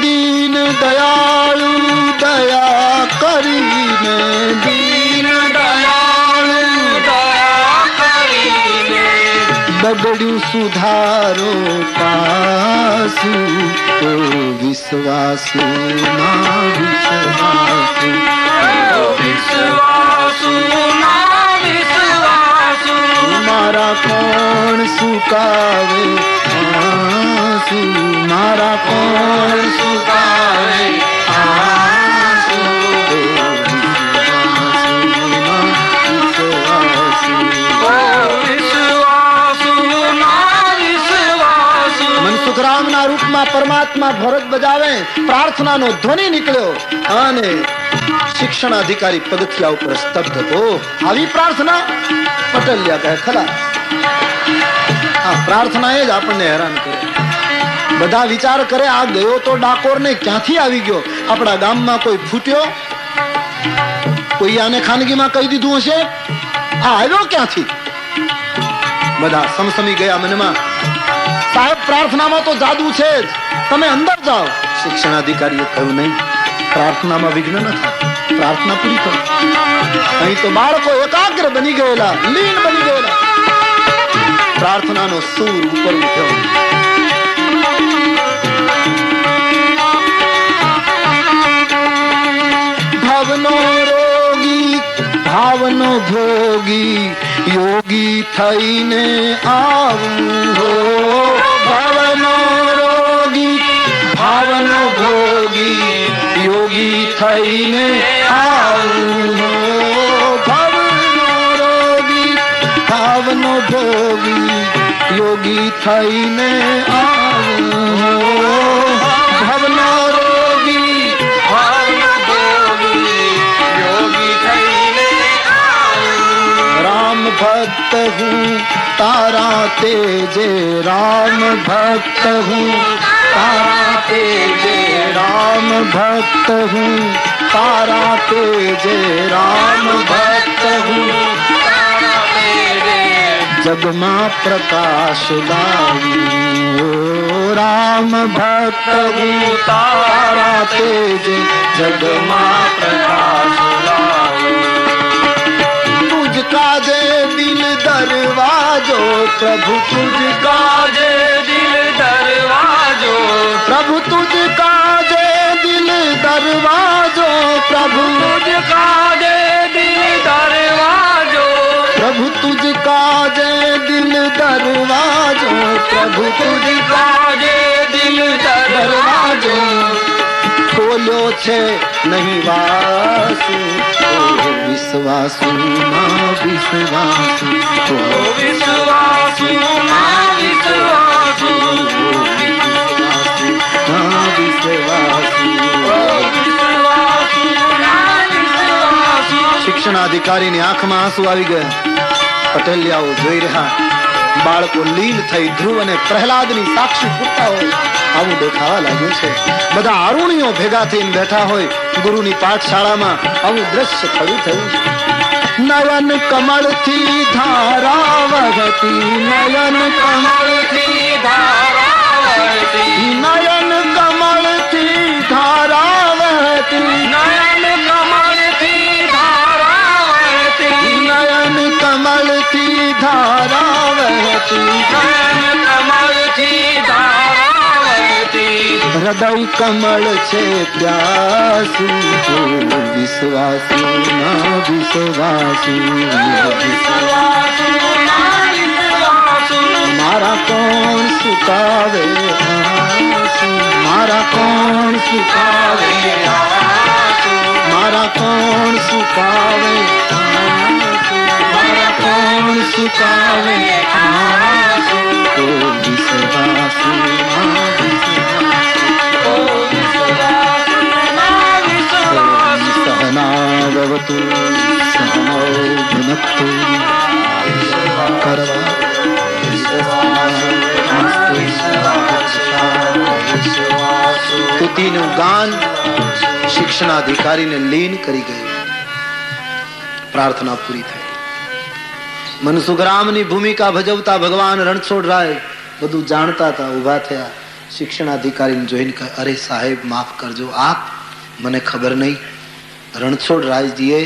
દીન દયાળુ દયા કરીને દીન દયાળુ દયા કરીને બગડ્યું સુધારો પાસુ ઓ વિશ્વાસુ ના વિશ્વાસુ વિશ્વાસુ ના વિશ્વાસુ મારા કોણ સુકાવે આંસુ મારા કોણ સુકાવે આંસુ વિશ્વાસુ ના વિશ્વાસુ મનસુખ રામના રૂપમાં પરમાત્મા ફરજ બજાવે પ્રાર્થનાનો ધ્વનિ નીકળ્યો અને શિક્ષણ અધિકારી પગથિયા ઉપર સ્તબ્ધ થયો આવી પ્રાર્થના પટલિયા કહે ખલા આ પ્રાર્થના એ જ આપણને હેરાન કરે બધા વિચાર કરે આ ગયો તો ડાકોર ને ક્યાંથી આવી ગયો આપણા ગામમાં કોઈ ફૂટ્યો કોઈ આને ખાનગીમાં કહી દીધું હશે આ આવ્યો ક્યાંથી બધા સમસમી ગયા મનમાં સાહેબ પ્રાર્થનામાં તો જાદુ છે જ તમે અંદર જાઓ શિક્ષણ અધિકારીએ કહ્યું નહીં પ્રાર્થનામાં વિઘ્ન ન થાય પ્રાર્થના પૂરી કરો અહીં તો બાળકો એકાગ્ર બની ગયેલા લીન બની ગયેલા પ્રાર્થનાનો સૂર ઉપર ઉઠ્યો ભવનો રોગી ભાવનો ભોગી યોગી થઈને આવું હો ભવનો રોગી ભાવનો ભોગી યોગી થઈને આવું હો ભવનો રોગી ભાવનો ભોગી યોગી થઈને આવું હો ભવનો રોગી ભાવનો ભોગી યોગી થઈને राम भक्त हूँ तारा तेजे राम भक्त हूँ तारा तेजे राम भक्त हूँ तारा तेजे राम भक्त हूँ તારા તેજે जगमा प्रकाश लाऊं राम भक्त हूँ तारा तेजे जगमा प्रकाश लाऊं तुझका जे दिल दरवाजो प्रभु तुझका જે દિલ દરવાજો प्रभु तुझका जे दिल दरवाजो प्रभु तुझ काजे दिल दरवाजो प्रभु तुझ काजे दिल दरवाजो प्रभु तुझ काजे दिल दरवाजो खोलो छे नहीं वासु ओ विश्वासु ना विश्वासु ओ विश्वासु ना विश्वासु ना विश्वासु શિક્ષણાધિકારીની આંખમાં આંસુ આવી ગયા. પટેલિયાઓ જોઈ રહ્યા. બાળકો લીન થઈ ધ્રુવ અને પ્રહલાદની સાક્ષી પૂરતા હોય આવું દેખાવા લાગ્યું છે. બધા આરુણીઓ ભેગા થઈને બેઠા હોય ગુરુની પાઠશાળામાં આવું દ્રશ્ય ખડું થયું છે. નયન કમળથી ધારા વહતી નયન કમળથી ધારા વહતી નયન કમળથી ધારા વહતી નયન કમળથી ધારા વહેતી નયન કમળથી ધારા વહેતી નયન કમળથી ધારા વહેતી હૃદય કમળ છે પ્યાસુ વિશ્વાસુ ના વિશ્વાસુ વિશ્વાસુ ના વિશ્વાસુ મારા કોણ સુકાવે આંસુ મારા કોણ સુકાવે મારા કોણ સુકાવે આંસુ મારા કોણ સુકાવે આંસુ ઓ વિશ્વાસુ ના સહનાવતુ સહનૌ ભુનક્તુ કરવા સ્તુતિનું ગાન શિક્ષણાધિકારીને લીન કરી ગયું. પ્રાર્થના પૂરી થઈ. મનસુખરામની ભૂમિકા ભજવતા ભગવાન રણછોડરાય બધું જાણતા હતા. ઉભા થયા. શિક્ષણાધિકારીને જોઈને કહે, અરે સાહેબ માફ કરજો, આપ મને ખબર નહીં. રણછોડરાયજીએ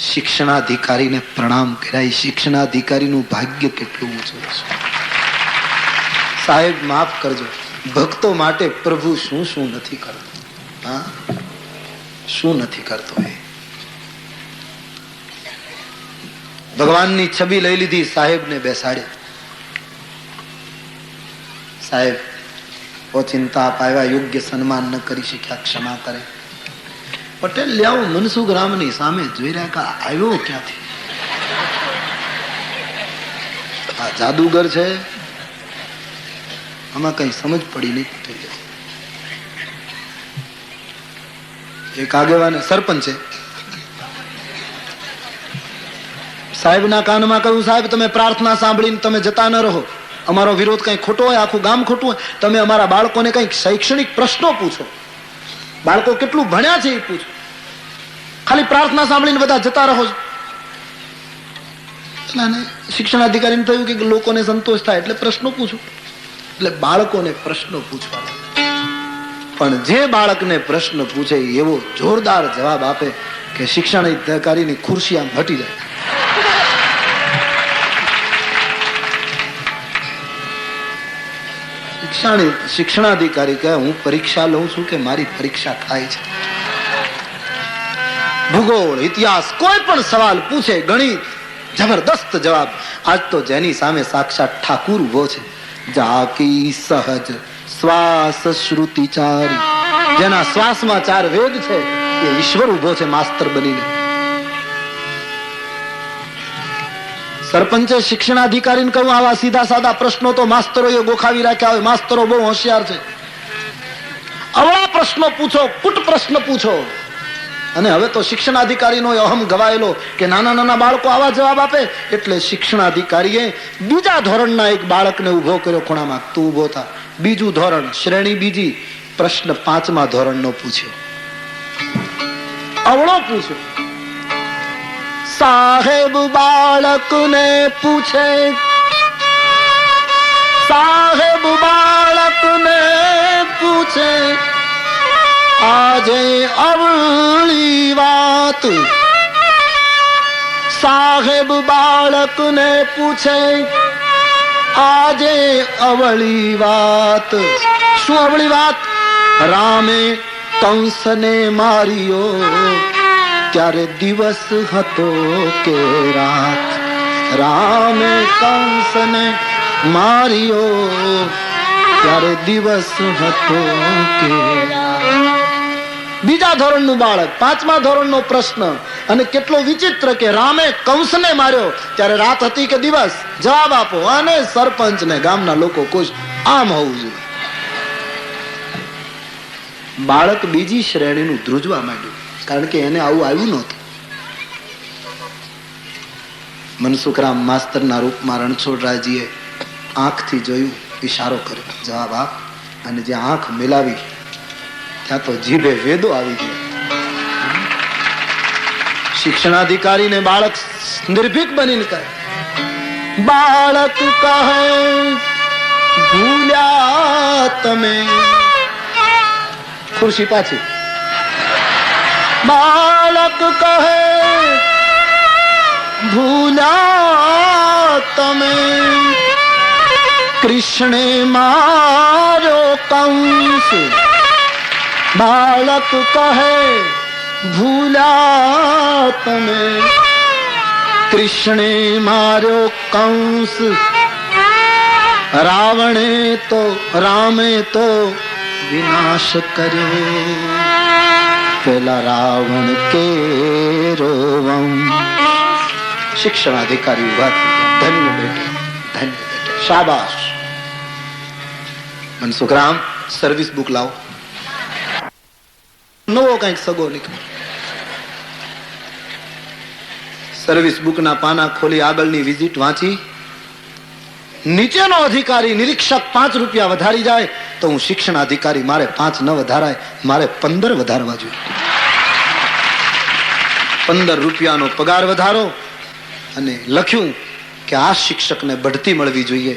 શિક્ષણાધિકારીને પ્રણામ કર્યા. શિક્ષણાધિકારીનું ભાગ્ય કેટલું ઊંચું છે. સાહેબ માફ કરજો, ભક્તો માટે પ્રભુ શું શું નથી કરતો. હા, શું નથી કરતો. એ ભગવાનની છબી લઈ લીધી, સાહેબને બેસાડ્યા. સાહેબ ઓચિંતા આપ આવ્યા, યોગ્ય સન્માન ન કરી શક્યા, ક્ષમા કરે. પટેલ લ્યાઓ મનસુખ રામની સામે જોઈ રહ્યા કે આવ્યો ક્યાંથી. આ જાદુગર છે, આમાં કઈ સમજ પડી નહીં. પટેલ એક આગેવાન સરપંચ છે, સાહેબના કાનમાં કહ્યું, સાહેબ તમે પ્રાર્થના સાંભળીને તમે જતા ન રહો. અમારો વિરોધ કઈ ખોટો હોય, આખું ગામ ખોટું હોય, તમે અમારા બાળકોને કઈક શૈક્ષણિક પ્રશ્નો પૂછો. બાળકો કેટલું ભણ્યા છે એ પૂછો. ખાલી પ્રાર્થના સાંભળીને બધા જતા રહો. શિક્ષણાધિકારીને થયું કે લોકોને સંતોષ થાય એટલે પ્રશ્નો પૂછો. એટલે બાળકોને પ્રશ્નો પૂછવા. પણ જે બાળકને પ્રશ્ન પૂછે એવો જોરદાર જવાબ આપે કે શિક્ષણાધિકારીની ખુરશી આમ હટી જાય. શિક્ષણાધિકારી કહે, હું પરીક્ષા લઉં છું કે મારી પરીક્ષા થાય છે. ભૂગોળ, ઇતિહાસ, કોઈ પણ સવાલ પૂછે, ગણિત, જબરદસ્ત જવાબ. આજ તો જેની સામે સાક્ષાત ઠાકુર ઉભો છે. જાકી સહજ શ્વાસ શ્રુતિચારી, જેના શ્વાસમાં 4 વેદ છે, એ ઈશ્વર ઉભો છે માસ્તર બનીને. સરપંચે શિક્ષણાધિકારીને કહ્યું, આવા સીધા સાદા પ્રશ્નો તો માસ્તરોએ ગોખાવી રાખ્યા હોય. માસ્તરો બહુ હોશિયાર છે. અવળા પ્રશ્નો પૂછો, કુટ પ્રશ્ન પૂછો. અને હવે તો શિક્ષણાધિકારીનો અહમ ગવાયેલો કે નાના નાના બાળકો આવા જવાબ આપે. એટલે શિક્ષણાધિકારીએ બીજા ધોરણના એક બાળકને ઉભો કર્યો ખૂણામાં. તું ઉભો થા. બીજું ધોરણ, શ્રેણી બીજી, પ્રશ્ન 5મા ધોરણનો પૂછ્યો. અવળો પૂછ્યો. સાહેબ બાળકને પૂછે, સાહેબ બાળકને પૂછે, આજે અવળી વાત. સાહેબ બાળકને પૂછે, આજે અવળી વાત. શું અવળી વાત? રામે કંસને માર્યો ત્યારે દિવસ હતો કે રાત. રામે કંસને માર્યો ત્યારે દિવસ હતો કે રાત. બીજા ધોરણનું બાળક, 5મા ધોરણનો પ્રશ્ન, અને કેટલો વિચિત્ર કે રામે કંસને માર્યો ત્યારે રાત હતી કે દિવસ? જવાબ આપો. અને સરપંચ ને ગામના લોકો ખુશ. આમ હોવું જોઈએ. બાળક બીજી શ્રેણીનું ધ્રુજવા માંડ્યું, કારણ કે એને આવું આવ્યું નહોતું. મનસુખરામ માસ્તરના રૂપમાં રણછોડરાયજીએ આંખથી જોયું, ઈશારો કર્યો, જવાબ આપ. અને જે આંખ મિલાવી ત્યાં તો જીભે વેદો આવી ગયા. શિક્ષણાધિકારીને બાળક નિર્ભીક બનીને કહે, બાળક કહે ભૂલ્યા તમે. ખુરશી પાછી. બાળક કહે ભૂલ્યા તમે, કૃષ્ણે મારો કંસ. બાળક કહે ભૂલ્યા તમે, કૃષ્ણે માર્યો કંસ. રાવણે તો રામે તો વિનાશ કર્યો, પેલા રાવણ કેરો વંશ. શિક્ષણાધિકારી ઉભા થઈ ગયા. ધન્ય બેટા, ધન્ય બેટા, શાબાશ. મનસુખરામ, સર્વિસ બુક લાવો. નવો કઈક સગો નીકળ્યો. સર્વિસ બુકના પાના ખોલી આગળની વિઝિટ વાંચી. નીચેનો અધિકારી નિરીક્ષક 5 રૂપિયા વધારી જાય તો હું શિક્ષણ અધિકારી, મારે 5 ન વધારાય, મારે 15 વધારવા જોઈએ. 15 રૂપિયાનો પગાર વધારો. અને લખ્યું કે આ શિક્ષકને બઢતી મળવી જોઈએ,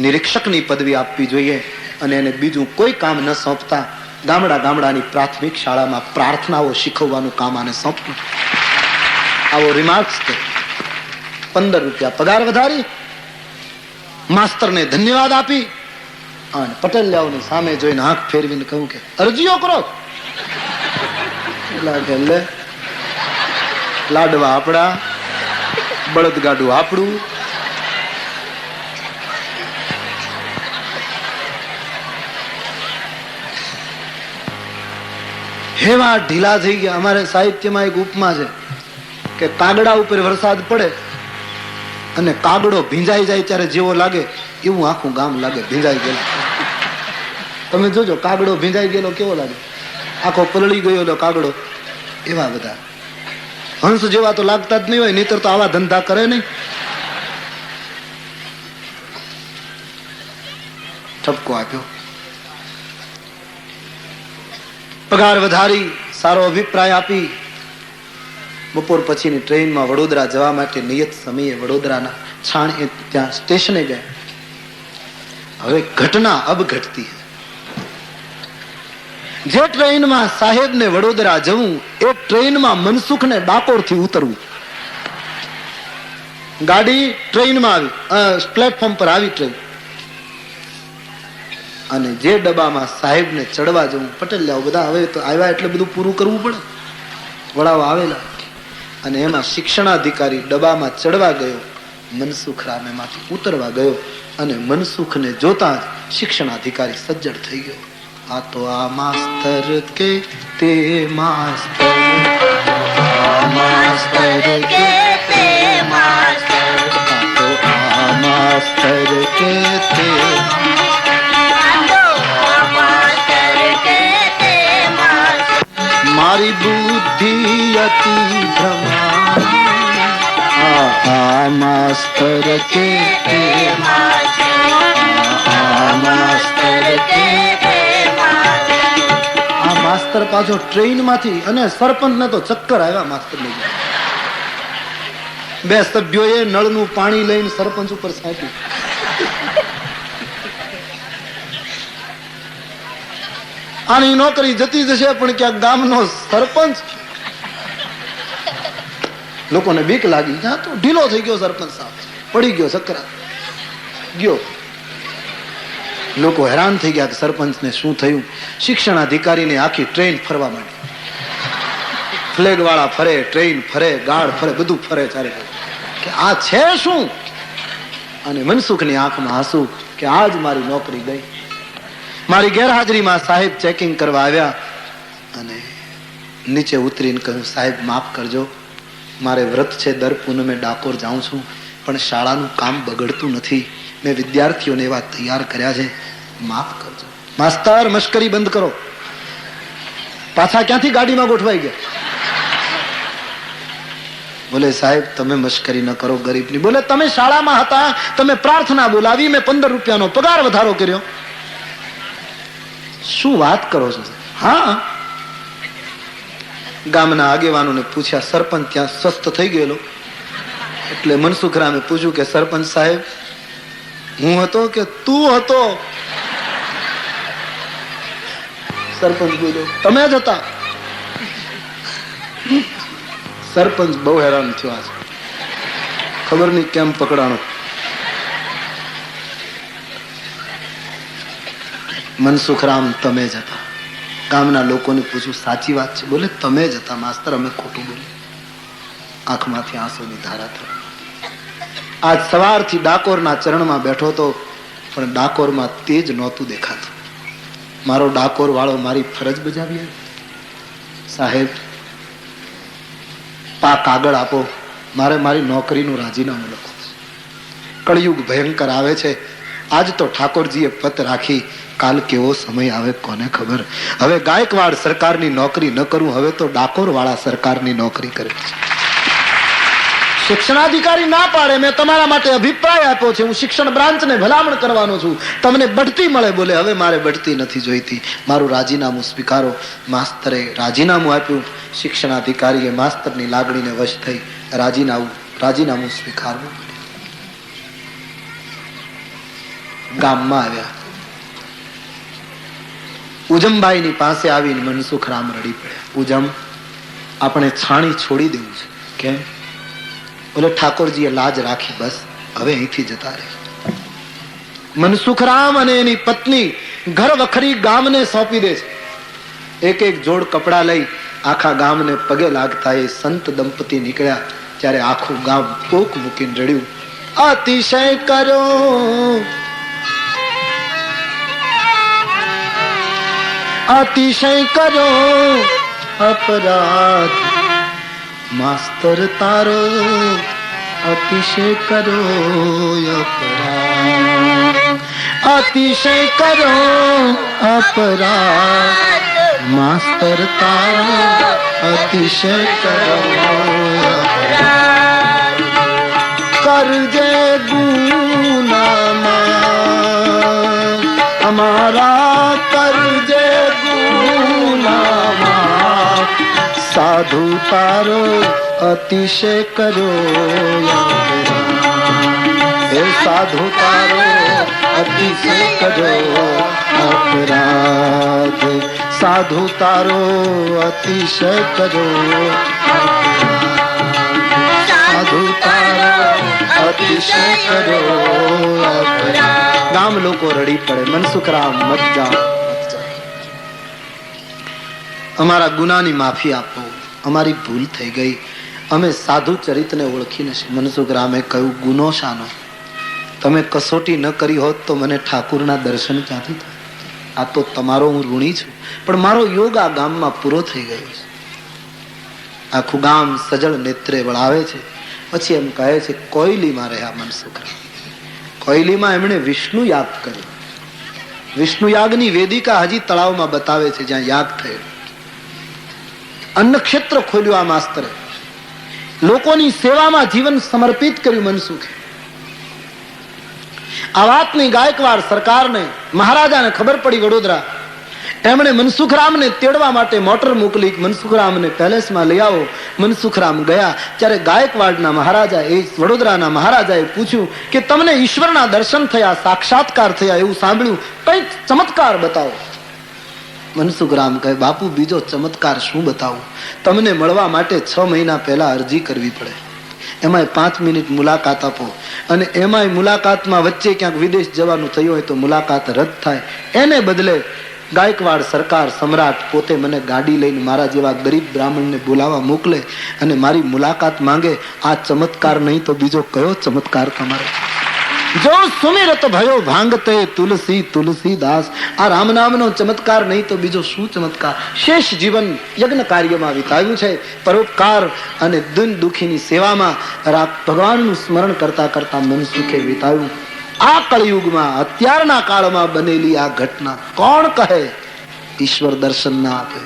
નિરીક્ષકની પદવી આપવી જોઈએ, અને એને બીજું કોઈ કામ ન સોંપતા ગામડાની પ્રાથમિક શાળામાં પ્રાર્થનાઓ શીખવવાનું કામ આને સોંપ્યું. આવો રિમાર્ક્સ છે. 15 રૂપિયા પગાર વધારી, માસ્તરને ધન્યવાદ આપી, અને પટેલિયાઓની સામે જોઈને આંખ ફેરવીને કહ્યું કે અરજીઓ કરો. લે, લાડવા આપડા, બળદગાડું આપણું. હેવા ઢીલા થઈ ગયા. અમારે સાહિત્યમાં એક ઉપમા છે કે કાગડા ઉપર વરસાદ પડે અને કાગડો ભીંજાઈ જાય ત્યારે જેવો લાગે એવું આખું ગામ લાગે, ભીંજાઈ ગયેલો. તમે જોજો, કાગડો ભીંજાઈ ગયેલો કેવો લાગે, આખો પલળી ગયેલો કાગડો. એવા બધા હંસ જેવા તો લાગતા જ નહીં હોય, નહીતર તો આવા ધંધા કરે નહીં. ઠપકો આપ્યો, પગાર વધારી, સારો અભિપ્રાય આપી. બપોર પછીની ટ્રેનમાં વડોદરા જવા માટે નિયત સમયે વડોદરાના છાણ ત્યાં સ્ટેશને ગયા. હવે ઘટના અબ ઘટતી. જે ટ્રેનમાં સાહેબને વડોદરા જવું, એ ટ્રેનમાં મનસુખને ડાકોરથી ઉતરવું. ગાડી ટ્રેનમાં આવી, પ્લેટફોર્મ પર આવી ટ્રેન, અને જે ડબ્બામાં સાહેબને ચડવા જવું, પટેલિયાઓ બધા હવે તો આવ્યા એટલે બધું પૂરું કરવું પડે, વડાવા આવેલા. અને એમાં શિક્ષણાધિકારી ડબ્બામાં ચડવા ગયો, મનસુખરામ એમાંથી ઉતરવા ગયો, અને મનસુખને જોતા જ શિક્ષણાધિકારી સજ્જડ થઈ ગયો. આ તો આ માસ્તર કે તે માસ્તર, આ માસ્તર કે તે માસ્તર, આ તો આ માસ્તર કે તે મારી બુદ્ધિ અતિ ભ્રમા. આ માસ્તર કે તે માસ્તર પાછો ટ્રેન માંથી, અને સરપંચ ને તો ચક્કર આવ્યા માસ્તર ને. 2 સભ્યોએ નળનું પાણી લઈને સરપંચ ઉપર છાંટ્યું. આની નોકરી જતી જશે, પણ ક્યાંક ગામનો સરપંચ. લોકોને બીક લાગી, ત્યાં તો ઢીલો થઈ ગયો સરપંચ સાહેબ, પડી ગયો, ચક્કર ગયો. લોકો હેરાન થઈ ગયા કે સરપંચને શું થયું. શિક્ષણ અધિકારીને આખી ટ્રેન ફરવા માંડી. ફ્લેગ વાળા ફરે, ટ્રેન ફરે, ગાર્ડ ફરે, બધું ફરે ચારે કે આ છે શું. અને મનસુખની આંખમાં આંસુ કે આજ મારી નોકરી ગઈ. મારી ગેરહાજરીમાં સાહેબ ચેકિંગ કરવા આવ્યા અને નીચે ઉતરીને કહ્યું, સાહેબ માફ કરજો, મારે વ્રત છે, દર પૂનમે ડાકોર જાઉં છું, પણ શાળાનું કામ બગડતું નથી, મેં વિદ્યાર્થીઓને એવા તૈયાર કર્યા છે, માફ કરજો. માસ્તર મશ્કરી બંધ કરો. પાછા ક્યાંથી ગાડીમાં ગોઠવાઈ ગયા. બોલે સાહેબ તમે મશ્કરી ન કરો ગરીબની. બોલે તમે શાળામાં હતા, તમે પ્રાર્થના બોલાવી, મેં 15 રૂપિયાનો પગાર વધારો કર્યો. શું વાત કરો છો? હા. ગામના આગેવાનોને પૂછ્યા, સરપંચ ત્યાં સ્વસ્થ થઈ ગયેલો. એટલે મનસુખરામે પૂછ્યું કે સરપંચ સાહેબ હું હતો કે તું હતો? સરપંચ બોલ્યો તમે જ હતા. સરપંચ બહુ હેરાન થયો. આજે ખબર નહીં કેમ પકડાણો. મનસુખરામ તમે જ હતા. ગામના લોકોને પૂછ્યું સાચી વાત છે? બોલે તમે જ હતા માસ્તર, અમે ખોટું બોલ્યું. આંખમાંથી આંસુની ધારા થઈ. આજ સવારથી ડાકોરના ચરણમાં બેઠો હતો, પણ ડાકોરમાં તેજ નહોતું દેખાતું. મારો ડાકોર વાળો મારી ફરજ બજાવી. સાહેબ પાક આગળ આપો, મારે મારી નોકરીનું રાજીનામું લખવું છે. કળિયુગ ભયંકર આવે છે. આજ તો ઠાકોરજીએ પત રાખી, કાલ કેવો સમય આવે કોને ખબર. હવે ગાયકવાડ સરકારની નોકરી ન કરું, હવે તો ડાકોર વાળા સરકારની નોકરી કરે છે. શિક્ષણાધિકારી ના પાડે, મેં તમારા માટે અભિપ્રાય આપ્યો છે, હું શિક્ષણ બ્રાન્ચને ભલામણ કરવાનો છું, તમને બઢતી મળે. બોલે હવે મારે બઢતી નથી જોઈતી, મારું રાજીનામું સ્વીકારો. માસ્તરે રાજીનામું આપ્યું. શિક્ષણાધિકારીએ માસ્તરની લાગણીને વશ થઈ રાજીનામું સ્વીકારવું પડ્યું. ગામમાં આવ્યા. ઉજમબાઈની પાસે આવીને મનસુખરામ રડી પડ્યા. ઉજમ આપણે છાણી છોડી દેવું છે. કેમ? બોલે ઠાકોરજીએ લાજ રાખી, બસ હવે અહીંથી જતા રહે. મનસુખરામ અને એની પત્ની ઘર વખરી ગામને સોંપી દે છે. એક એક જોડ કપડા લઈ આખા ગામને પગે લાગતા એ સંત દંપતી નીકળ્યા. ત્યારે આખું ગામ કોક મૂકીને રડ્યું, અતિશય કરો અતિશય કરો અપરાધ, માસ્તર તારો અતિશય કરો અપરાધ, અતિશય કરો અપરાધ, માસ્તર તારો અતિશય કરો અપરાધ. કરજે ગુનામાં અમારા, કરજે ગુનામાં, સાધુ તારો અતિશય કરો હે સાધુ તારો અતિશય કરો અપરાધ, સાધુ તારો અતિશય કરો, સાધુ તારો અતિશય કરો અપરાધ. ગામ લોકો રડી પડે. મનસુખરામ મત જાઓ, અમારા ગુનાની માફી આપો, અમારી ભૂલ થઈ ગઈ, અમે સાધુ ચરિતને ઓળખીને. મનસુખરામે કહ્યું ગુનો શાનો? તમે કસોટી ન કરી હોત તો મને ઠાકુરના દર્શન ક્યાંથી થાય? આ તો તમારો હું ઋણી છું, પણ મારો યોગ આ ગામમાં પૂરો થઈ ગયો છે. આખું ગામ સજળ નેત્રે વળાવે છે. પછી એમ કહે છે કોયલીમાં રહ્યા મનસુખરામ. કોયલીમાં એમણે વિષ્ણુ યાગ કર્યો. વિષ્ણુ યાગની વેદિકા હજી તળાવમાં બતાવે છે જ્યાં યાગ થયો. અન્ન ક્ષેત્ર ખોલ્યું આ માસ્તરે. લોકોની સેવામાં જીવન સમર્પિત કર્યું મનસુખે. આ વાતની ગાયકવાડ સરકારને, મહારાજાને ખબર પડી વડોદરા. એમણે મનસુખરામને તેડવા માટે મોટર મોકલી. મનસુખરામને પેલેસમાં લઈ આવો. મનસુખરામ ગયા ત્યારે ગાયકવાડના મહારાજા, એ વડોદરાના મહારાજાએ પૂછ્યું કે તમને ઈશ્વરના દર્શન થયા, સાક્ષાત્કાર થયા એવું સાંભળ્યું, કંઈક ચમત્કાર બતાવો. મનસુખરામ કહે બાપુ બીજો ચમત્કાર શું બતાવું? તમને મળવા માટે 6 મહિના પહેલા અરજી કરવી પડે. એમાંય 5 મિનિટ મુલાકાત આપો, અને એમાંય મુલાકાતમાં વચ્ચે ક્યાંક વિદેશ જવાનું થયું હોય તો મુલાકાત રદ થાય. એને બદલે ગાયકવાડ સરકાર સમ્રાટ પોતે મને ગાડી લઈને મારા જેવા ગરીબ બ્રાહ્મણને બોલાવા મોકલે અને મારી મુલાકાત માંગે. આ ચમત્કાર નહીં તો બીજો કયો ચમત્કાર તમારે? જો સુમિરત ભયો ભાંગતે તુલસી તુલસીદાસ. આ રામ નામનો ચમત્કાર નહીં તો બીજો શું ચમત્કાર? શેષ જીવન યજ્ઞ કાર્યમાં વિતાવ્યું છે, પરોપકાર અને દિન દુખીની સેવામાં, ભગવાનનું સ્મરણ કરતા કરતા મન સુખે વિતાવ્યું. આ કળયુગમાં અત્યારના કાળમાં બનેલી આ ઘટના કોણ કહે ઈશ્વર દર્શન ના આપે?